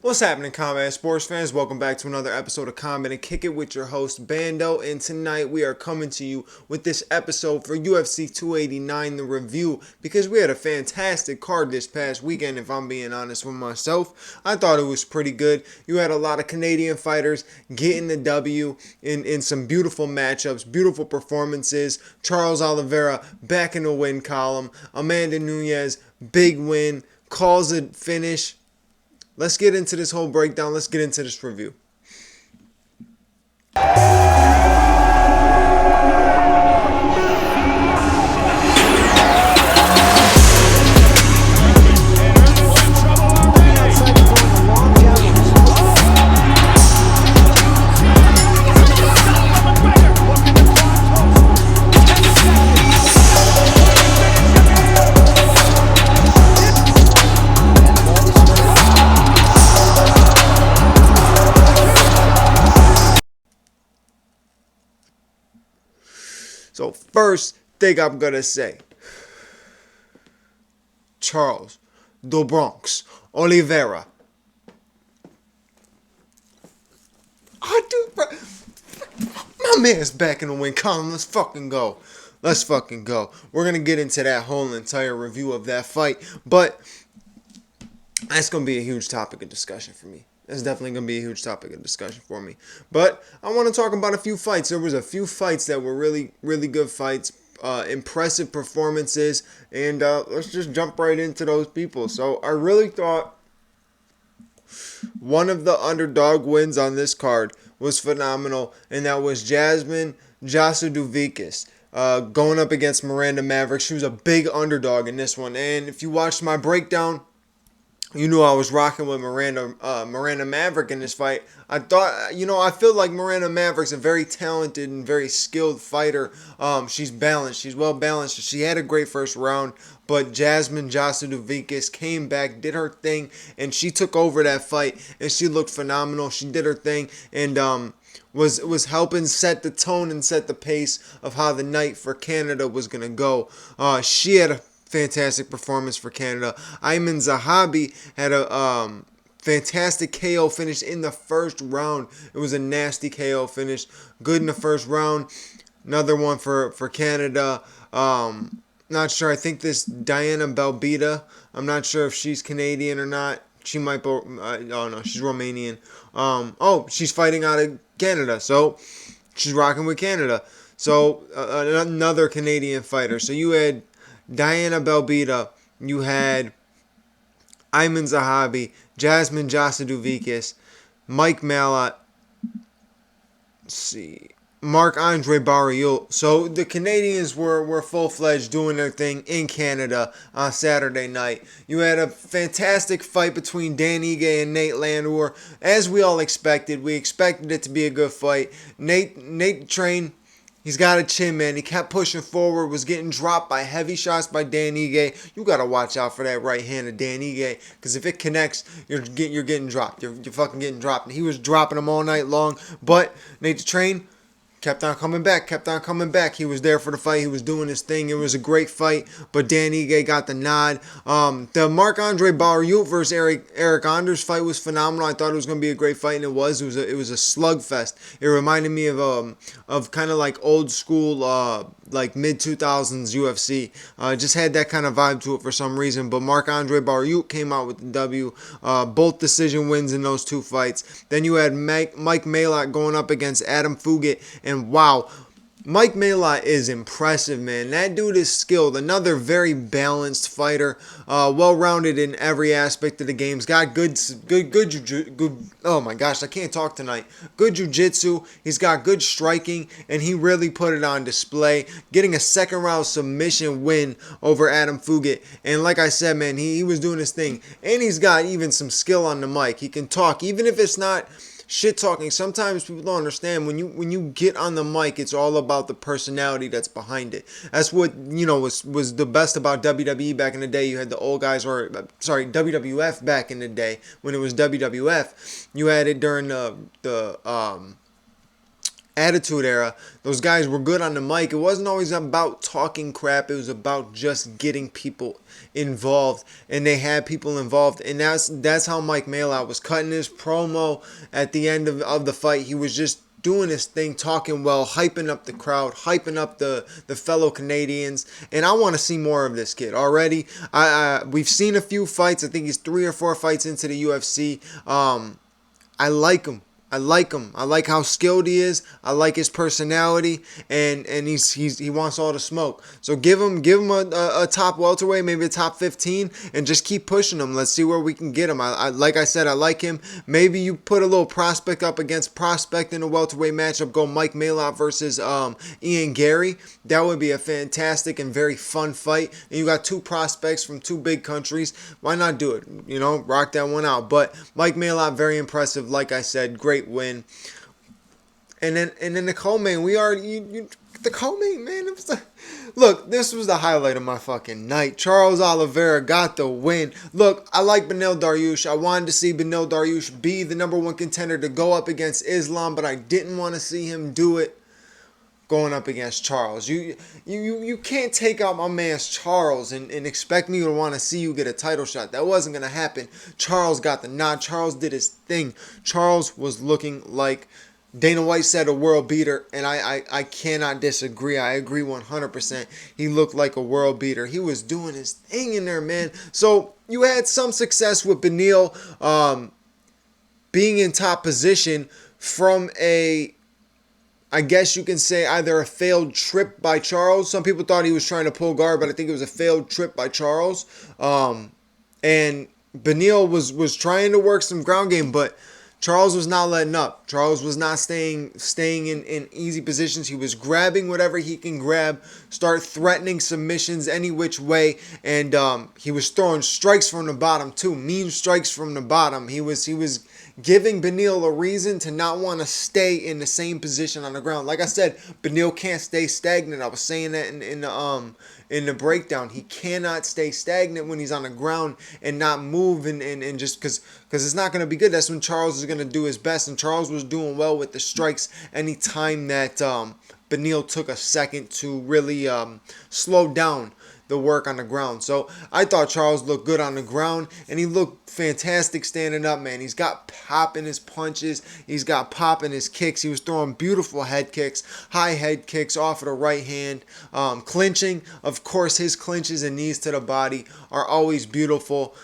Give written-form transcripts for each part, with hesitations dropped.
What's happening, combat sports fans? Welcome back to another episode of Combat and Kick It with your host Bando, and tonight we are coming to you with this episode for UFC 289, the review, because we had a fantastic card this past weekend. If I'm being honest with myself, I thought it was pretty good. You had a lot of Canadian fighters getting the W in some beautiful matchups, beautiful performances. Charles Oliveira back in the win column. Amanda Nunes, big win, calls it finish. Let's get into this whole breakdown. Let's get into this review. So first thing I'm going to say, Charles do Bronx Oliveira. My man's back in the win column. Let's fucking go. We're going to get into that whole entire review of that fight, but that's going to be a huge topic of discussion for me. That's definitely going to be a huge topic of discussion for me. But I want to talk about a few fights. There was a few fights that were really, really good fights, impressive performances, and let's just jump right into those people. So I really thought one of the underdog wins on this card was phenomenal, and that was Jasmine Jasudavicius. Going up against Miranda Maverick. She was a big underdog in this one. And if you watched my breakdown, you knew I was rocking with Miranda Maverick in this fight. I feel like Miranda Maverick's a very talented and very skilled fighter. She's balanced. She's well balanced. She had a great first round, but Jasmine Jasudavicius came back, did her thing, and she took over that fight, and she looked phenomenal. She did her thing, and was helping set the tone and set the pace of how the night for Canada was going to go. She had a fantastic performance for Canada. Ayman Zahabi had a fantastic KO finish in the first round. It was a nasty KO finish. Good in the first round. Another one for Canada. Not sure. I think this Diana Belbita. I'm not sure if she's Canadian or not. She might be. Oh no, she's Romanian. She's fighting out of Canada. So she's rocking with Canada. So another Canadian fighter. So you had Diana Belbita, you had Ayman Zahabi, Jasmine Jasudavicius, Mike Malott, Marc-Andre Barriault. So the Canadians were full-fledged doing their thing in Canada on Saturday night. You had a fantastic fight between Dan Ige and Nate Landwehr. As we all expected, we expected it to be a good fight. Nate trained. He's got a chin, man. He kept pushing forward, was getting dropped by heavy shots by Dan Ige. You got to watch out for that right hand of Dan Ige, because if it connects, you're getting dropped. You're fucking getting dropped. And he was dropping them all night long, but Nate Train kept on coming back. He was there for the fight. He was doing his thing. It was a great fight, but Dan Ige got the nod. The Marc-Andre Barriault versus Eric Anders fight was phenomenal. I thought it was going to be a great fight, and it was. It was a slugfest. It reminded me of kind of like old school, like mid-2000s UFC. Just had that kind of vibe to it for some reason, but Marc-Andre Barriault came out with the W. Both decision wins in those two fights. Then you had Mike Malott going up against Adam Fugit, and wow, Mike Malott is impressive, man. That dude is skilled. Another very balanced fighter, well-rounded in every aspect of the game. He's got good. Oh my gosh, I can't talk tonight. Good jiu-jitsu. He's got good striking, and he really put it on display, getting a second-round submission win over Adam Fugit. And like I said, man, he was doing his thing, and he's got even some skill on the mic. He can talk, even if it's not shit talking. Sometimes people don't understand when you get on the mic, it's all about the personality that's behind it. That's what was the best about WWE back in the day. You had the old guys, or sorry, WWF back in the day when it was WWF. You had it during the Attitude Era, those guys were good on the mic. It wasn't always about talking crap. It was about just getting people involved, and they had people involved, and that's how Mike Mailout was cutting his promo at the end of the fight. He was just doing his thing, talking well, hyping up the crowd, hyping up the fellow Canadians, and I want to see more of this kid already. We've seen a few fights. I think he's 3 or 4 fights into the UFC. I like him. I like him. I like how skilled he is. I like his personality, and he wants all the smoke. So give him a top welterweight, maybe a top 15, and just keep pushing him. Let's see where we can get him. Like I said, I like him. Maybe you put a little prospect up against prospect in a welterweight matchup. Go Mike Mailout versus Ian Gary. That would be a fantastic and very fun fight. And you got 2 prospects from 2 big countries. Why not do it? Rock that one out. But Mike Mailout, very impressive. Like I said, great win. And then the co-main, the co-main, man. Look, this was the highlight of my fucking night. Charles Oliveira got the win. Look, I like Beneil Dariush. I wanted to see Beneil Dariush be the #1 contender to go up against Islam, but I didn't want to see him do it going up against Charles. You can't take out my man's Charles and expect me to want to see you get a title shot. That wasn't going to happen. Charles got the nod. Charles did his thing. Charles was looking like Dana White said, a world beater, and I cannot disagree. I agree 100%. He looked like a world beater. He was doing his thing in there, man. So you had some success with Beneil being in top position from I guess you can say either a failed trip by Charles. Some people thought he was trying to pull guard, but I think it was a failed trip by Charles. And Beneil was trying to work some ground game, but Charles was not letting up. Charles was not staying in easy positions. He was grabbing whatever he can grab, start threatening submissions any which way, and he was throwing strikes from the bottom too, mean strikes from the bottom. He was giving Beneil a reason to not want to stay in the same position on the ground. Like I said, Beneil can't stay stagnant. I was saying that in the breakdown. He cannot stay stagnant when he's on the ground and not move and just because it's not going to be good. That's when Charles is going to do his best, and Charles was doing well with the strikes anytime that Beneil took a second to really slow down the work on the ground. So I thought Charles looked good on the ground, and he looked fantastic standing up, man. He's got pop in his punches. He's got pop in his kicks. He was throwing beautiful head kicks, high head kicks off of the right hand. Clinching, of course, his clinches and knees to the body are always beautiful.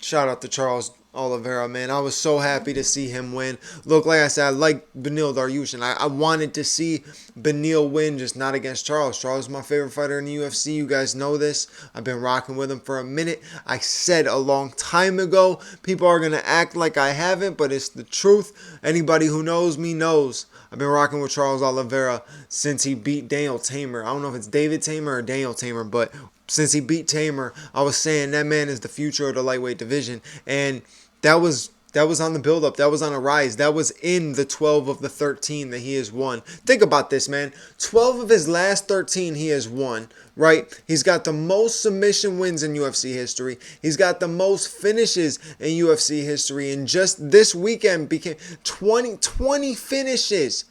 Shout out to Charles Oliveira, man. I was so happy to see him win. Look, like I said, I like Beneil Dariush, and I wanted to see Beneil win, just not against Charles. Charles is my favorite fighter in the UFC. You guys know this. I've been rocking with him for a minute. I said a long time ago, people are going to act like I haven't, but it's the truth. Anybody who knows me knows. I've been rocking with Charles Oliveira since he beat Daniel Tamer. I don't know if it's David Tamer or Daniel Tamer, but since he beat Tamer, I was saying that man is the future of the lightweight division. And that was on the build-up. That was on a rise. That was in the 12 of the 13 that he has won. Think about this, man. 12 of his last 13 he has won, right? He's got the most submission wins in UFC history. He's got the most finishes in UFC history. And just this weekend became 20 finishes.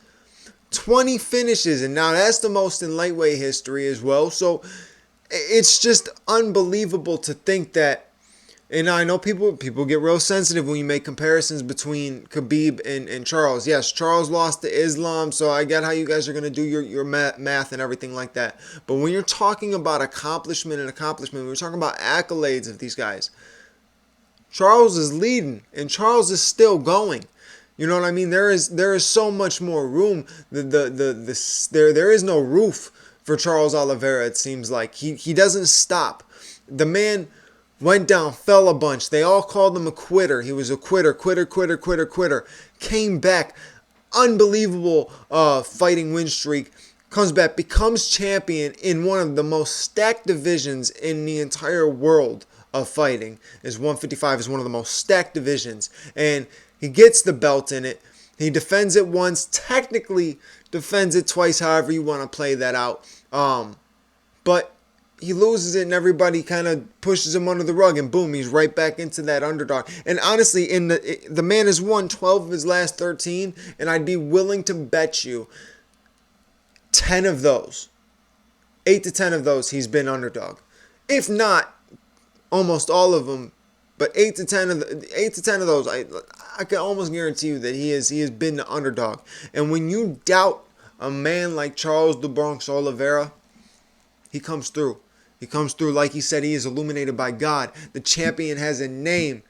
20 finishes. And now that's the most in lightweight history as well. So it's just unbelievable to think that. And I know people get real sensitive when you make comparisons between Khabib and Charles. Yes, Charles lost to Islam, so I get how you guys are going to do your math and everything like that. But when you're talking about accomplishment, when you're talking about accolades of these guys, Charles is leading, and Charles is still going. You know what I mean? There is so much more room. There is no roof for Charles Oliveira, it seems like. He doesn't stop. The man went down, fell a bunch. They all called him a quitter. He was a quitter. Came back. Unbelievable fighting win streak. Comes back, becomes champion in one of the most stacked divisions in the entire world of fighting. 155 is one of the most stacked divisions. And he gets the belt in it. He defends it once. Technically defends it twice, however you want to play that out. But he loses it, and everybody kind of pushes him under the rug, and boom, he's right back into that underdog. And honestly, the man has won 12 of his last 13, and I'd be willing to bet you 10 of those, 8 to 10 of those, he's been underdog. If not almost all of them, but 8 to 10 of those, I can almost guarantee you that he has been the underdog. And when you doubt a man like Charles the Bronx Oliveira, he comes through. He comes through like he said. He is illuminated by God. The champion has a name,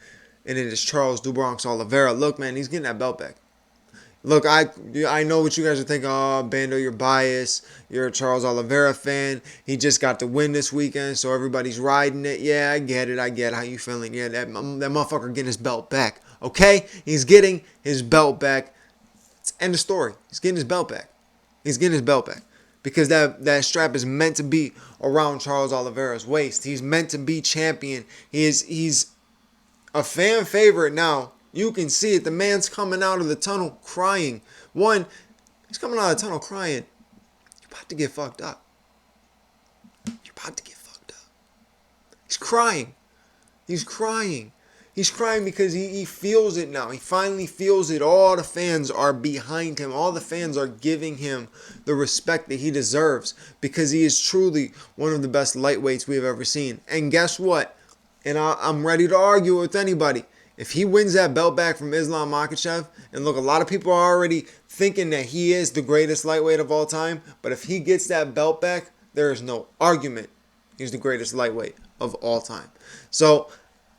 and it is Charles the Bronx Oliveira. Look, man, he's getting that belt back. Look, I know what you guys are thinking. Oh, Bando, you're biased. You're a Charles Oliveira fan. He just got the win this weekend, so everybody's riding it. Yeah, I get it. I get how you feeling. Yeah, that motherfucker getting his belt back. Okay? He's getting his belt back. It's end of story. He's getting his belt back. He's getting his belt back. Because that strap is meant to be around Charles Oliveira's waist. He's meant to be champion. He's a fan favorite now. You can see it. The man's coming out of the tunnel crying. He's coming out of the tunnel crying. You're about to get fucked up. You're about to get fucked up. He's crying. He's crying. He's crying because he feels it now. He finally feels it. All the fans are behind him. All the fans are giving him the respect that he deserves because he is truly one of the best lightweights we have ever seen. And guess what? And I'm ready to argue with anybody. If he wins that belt back from Islam Makhachev, and look, a lot of people are already thinking that he is the greatest lightweight of all time, but if he gets that belt back, there is no argument he's the greatest lightweight of all time. So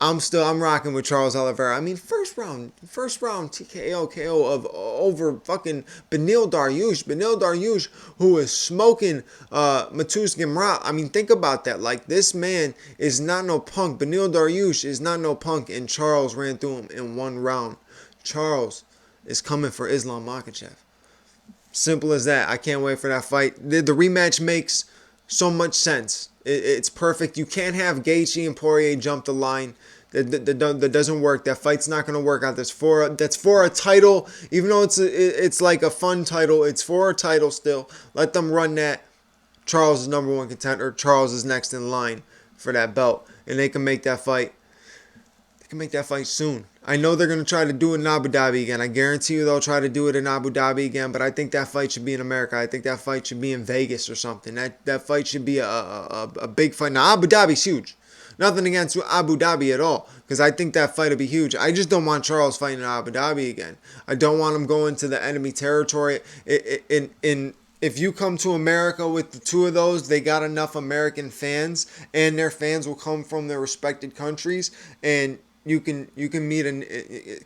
I'm rocking with Charles Oliveira. I mean, first round TKO KO of over fucking Beneil Dariush. Beneil Dariush, who is smoking Matus Gamrot. I mean, think about that. Like, this man is not no punk. Beneil Dariush is not no punk, and Charles ran through him in one round. Charles is coming for Islam Makhachev. Simple as that. I can't wait for that fight. The rematch makes so much sense. It's perfect. You can't have Gaethje and Poirier jump the line. That doesn't work. That fight's not going to work out. That's for a title. Even though it's like a fun title, it's for a title still. Let them run that. Charles is number one contender. Charles is next in line for that belt, and they can make that fight. They can make that fight soon. I know they're going to try to do it in Abu Dhabi again. I guarantee you they'll try to do it in Abu Dhabi again, but I think that fight should be in America. I think that fight should be in Vegas or something. That fight should be a big fight. Now, Abu Dhabi's huge. Nothing against Abu Dhabi at all, because I think that fight will be huge. I just don't want Charles fighting in Abu Dhabi again. I don't want him going to the enemy territory. If you come to America with the two of those, they got enough American fans, and their fans will come from their respected countries, and you can meet in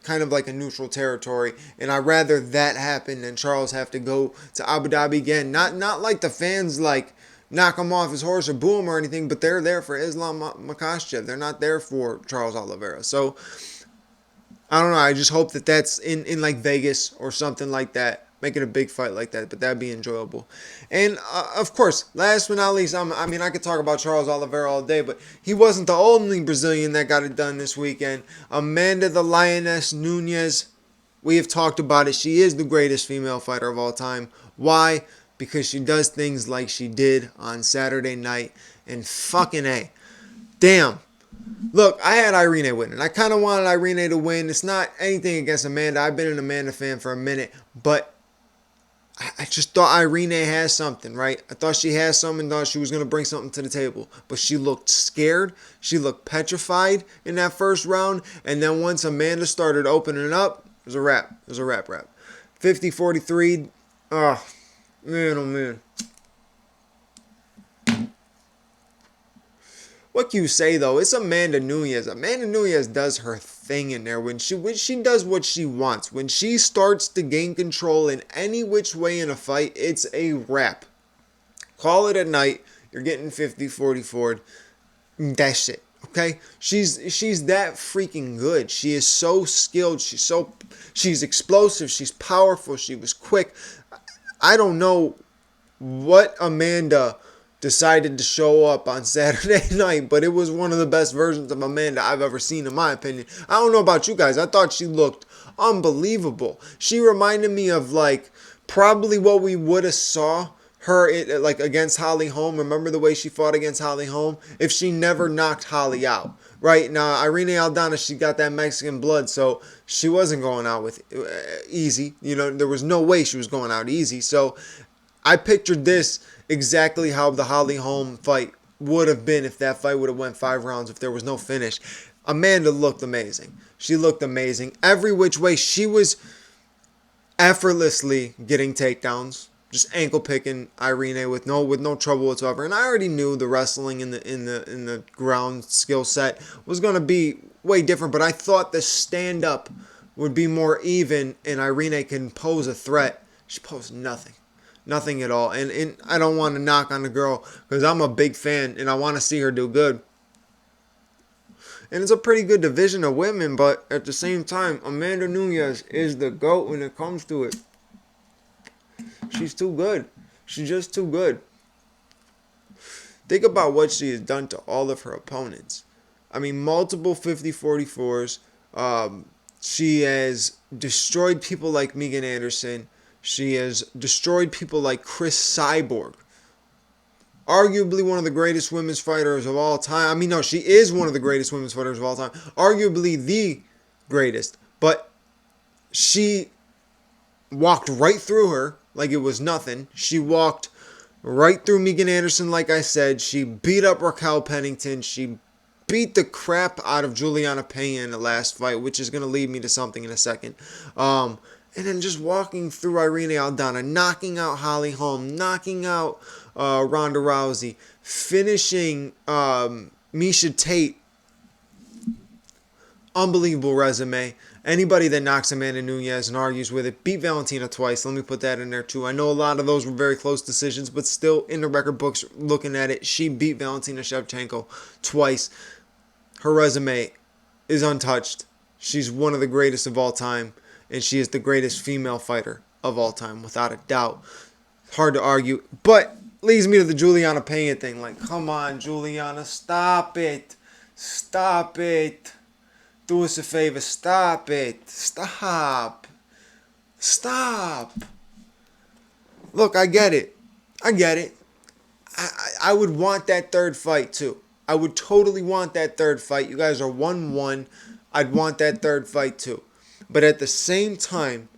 kind of like a neutral territory. And I'd rather that happen than Charles have to go to Abu Dhabi again. Not like the fans like knock him off his horse or boo him or anything, but they're there for Islam Makhachev. They're not there for Charles Oliveira. So I don't know. I just hope that that's in like Vegas or something like that. Make it a big fight like that, but that'd be enjoyable. And of course, last but not least, I mean, I could talk about Charles Oliveira all day, but he wasn't the only Brazilian that got it done this weekend. Amanda the Lioness Nunes, we have talked about it. She is the greatest female fighter of all time. Why? Because she does things like she did on Saturday night, and fucking A. Damn. Look, I had Irene winning. I kind of wanted Irene to win. It's not anything against Amanda. I've been an Amanda fan for a minute, but I just thought Irene has something, right? I thought she had something, thought she was going to bring something to the table. But she looked scared. She looked petrified in that first round. And then once Amanda started opening up, it was a wrap. It was a wrap. 50-43. Oh, man, oh, man. What can you say, though? It's Amanda Nunes. Amanda Nunes does her thing in there. When she does what she wants. When she starts to gain control in any which way in a fight, it's a wrap. Call it a night. You're getting 50-44. That's it. Okay? She's that freaking good. She is so skilled. She's explosive. She's powerful. She was quick. I don't know what Amanda decided to show up on Saturday night, but it was one of the best versions of Amanda I've ever seen, in my opinion. I don't know about you guys. I thought she looked unbelievable. She reminded me of like probably what we would have saw her like against Holly Holm. Remember the way she fought against Holly Holm? If she never knocked Holly out. Right now, Irene Aldana, she got that Mexican blood, so she wasn't going out with easy. You know, there was no way she was going out easy. So I pictured this exactly how the Holly Holm fight would have been if that fight would have went 5 rounds, if there was no finish. Amanda looked amazing. She looked amazing. Every which way, she was effortlessly getting takedowns, just ankle picking Irene with no trouble whatsoever. And I already knew the wrestling in the ground skill set was going to be way different, but I thought the stand up would be more even and Irene can pose a threat. She posed nothing. Nothing at all. And I don't want to knock on the girl because I'm a big fan and I want to see her do good. And it's a pretty good division of women, but at the same time, Amanda Nunes is the GOAT when it comes to it. She's too good. She's just too good. Think about what she has done to all of her opponents. I mean, multiple 50-44s. She has destroyed people like Megan Anderson. She has destroyed people like Chris Cyborg. Arguably one of the greatest women's fighters of all time. I mean, no, she is one of the greatest women's fighters of all time. Arguably the greatest. But she walked right through her like it was nothing. She walked right through Megan Anderson, like I said. She beat up Raquel Pennington. She beat the crap out of Juliana Pena in the last fight, which is going to lead me to something in a second. And then just walking through Irene Aldana, knocking out Holly Holm, knocking out Ronda Rousey, finishing Miesha Tate. Unbelievable resume. Anybody that knocks Amanda Nunes and argues with it, beat Valentina twice. Let me put that in there too. I know a lot of those were very close decisions, but still in the record books, looking at it, she beat Valentina Shevchenko twice. Her resume is untouched. She's one of the greatest of all time, and she is the greatest female fighter of all time, without a doubt. Hard to argue, but leads me to the Juliana Pena thing. Like, come on, Juliana, stop it. Stop it. Do us a favor. Stop it. Stop. Stop. Look, I get it. I get it. I would want that third fight too. I would totally want that third fight. You guys are 1-1. I'd want that third fight too. But at the same time,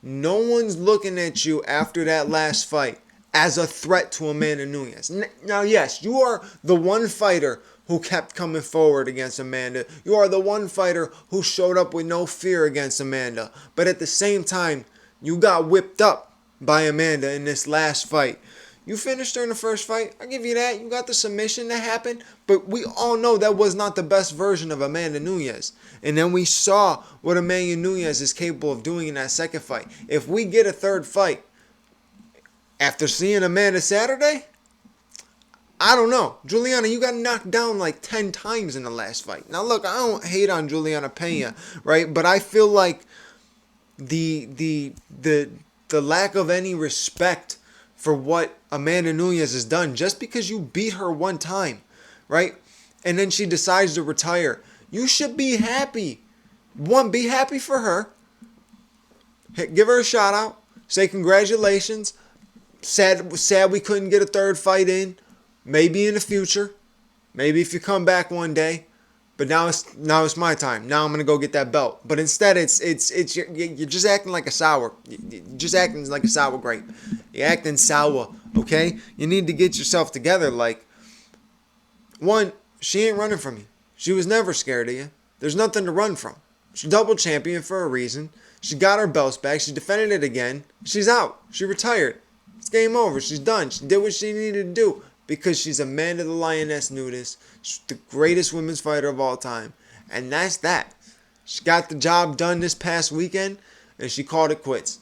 no one's looking at you after that last fight as a threat to Amanda Nunes. Now, yes, you are the one fighter who kept coming forward against Amanda. You are the one fighter who showed up with no fear against Amanda. But at the same time, you got whipped up by Amanda in this last fight. You finished her in the first fight. I'll give you that. You got the submission that happened. But we all know that was not the best version of Amanda Nunes. And then we saw what Amanda Nunes is capable of doing in that second fight. If we get a third fight after seeing Amanda Saturday, I don't know. Juliana, you got knocked down like 10 times in the last fight. Now, look, I don't hate on Juliana Pena, right? But I feel like the lack of any respect for what Amanda Nunes has done, just because you beat her one time, right? And then she decides to retire. You should be happy. One, be happy for her. Give her a shout out. Say congratulations. Sad we couldn't get a third fight in. Maybe in the future. Maybe if you come back one day. But now it's my time. Now I'm gonna go get that belt. But instead, you're just acting like a sour. You're just acting like a sour grape. You're acting sour, okay? You need to get yourself together. Like, one, she ain't running from you. She was never scared of you. There's nothing to run from. She's double champion for a reason. She got her belts back. She defended it again. She's out. She retired. It's game over. She's done. She did what she needed to do. Because she's Amanda the Lioness Nunes. She's the greatest women's fighter of all time. And that's that. She got the job done this past weekend, and she called it quits.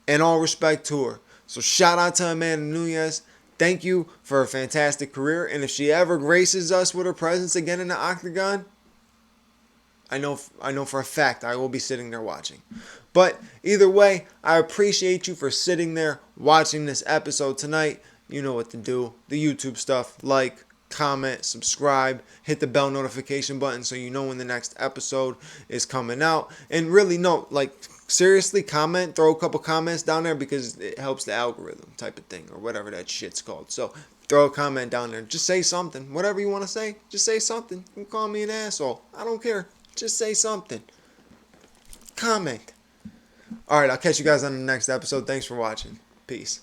And all respect to her. So shout out to Amanda Nunes. Thank you for a fantastic career. And if she ever graces us with her presence again in the octagon, I know for a fact I will be sitting there watching. But either way, I appreciate you for sitting there watching this episode tonight. You know what to do. The YouTube stuff. Like, comment, subscribe, hit the bell notification button so you know when the next episode is coming out. And really, no, like, seriously, comment. Throw a couple comments down there because it helps the algorithm type of thing or whatever that shit's called. So, throw a comment down there. Just say something. Whatever you want to say, just say something. You can call me an asshole. I don't care. Just say something. Comment. Alright, I'll catch you guys on the next episode. Thanks for watching. Peace.